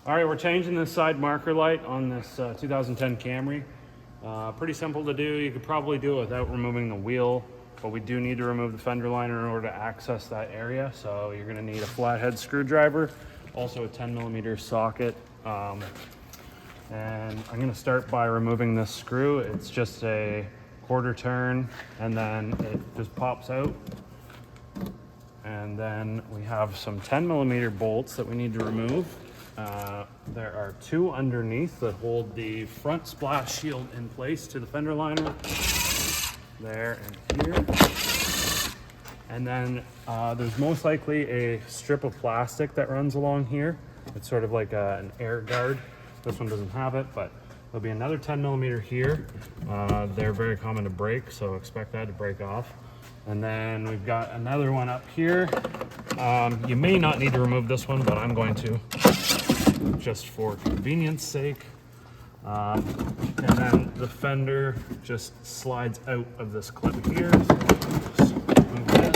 All right, we're changing the side marker light on this 2010 Camry. Pretty simple to do. You could probably do it without removing the wheel, but we do need to remove the fender liner in order to access that area. So you're gonna need a flathead screwdriver, also a 10mm socket. And I'm gonna start by removing this screw. It's just a quarter turn and then it just pops out. And then we have some 10mm bolts that we need to remove. There are two underneath that hold the front splash shield in place to the fender liner. There and here. And then there's most likely a strip of plastic that runs along here. It's sort of like an air guard. This one doesn't have it, but there'll be another 10mm here. They're very common to break, so expect that to break off. And then we've got another one up here. You may not need to remove this one, but I'm going to, just for convenience sake. And then the fender just slides out of this clip here. So just move this.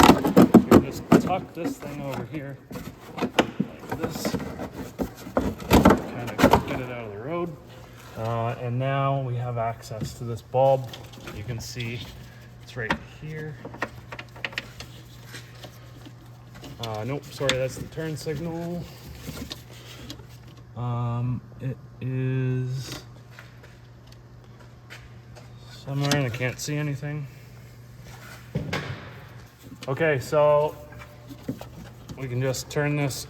You just tuck this thing over here like this. Kind of get it out of the road. And now we have access to this bulb. You can see it's right here. Nope, sorry, that's the turn signal. It is somewhere and I can't see anything. Okay, so we can just turn this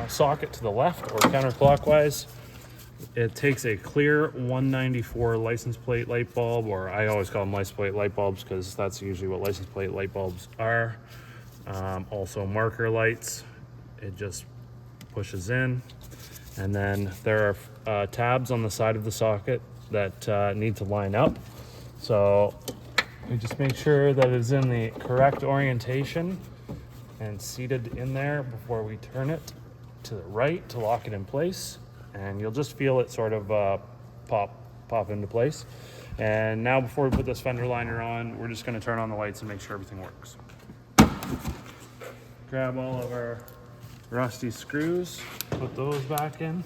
socket to the left or counterclockwise. It takes a clear 194 license plate light bulb, or I always call them license plate light bulbs because that's usually what license plate light bulbs are. Also marker lights, it just pushes in. And then there are tabs on the side of the socket that need to line up. So we just make sure that it's in the correct orientation and seated in there before we turn it to the right to lock it in place. And you'll just feel it sort of pop into place. And now before we put this fender liner on, we're just gonna turn on the lights and make sure everything works. Grab all of our rusty screws, put those back in.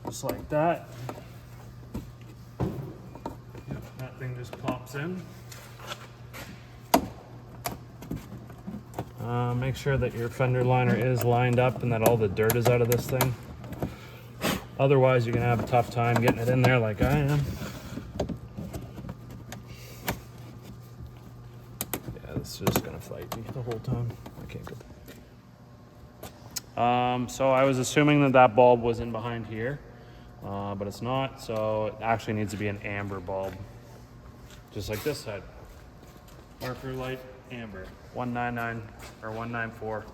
Just like that. Yep, that thing just pops in. Make sure that your fender liner is lined up and that all the dirt is out of this thing. Otherwise, you're gonna have a tough time getting it in there like I am. Yeah, this is just gonna fight me the whole time. I can't go. So I was assuming that that bulb was in behind here, but it's not. So it actually needs to be an amber bulb, just like this side. Marker light amber, 199 or 194.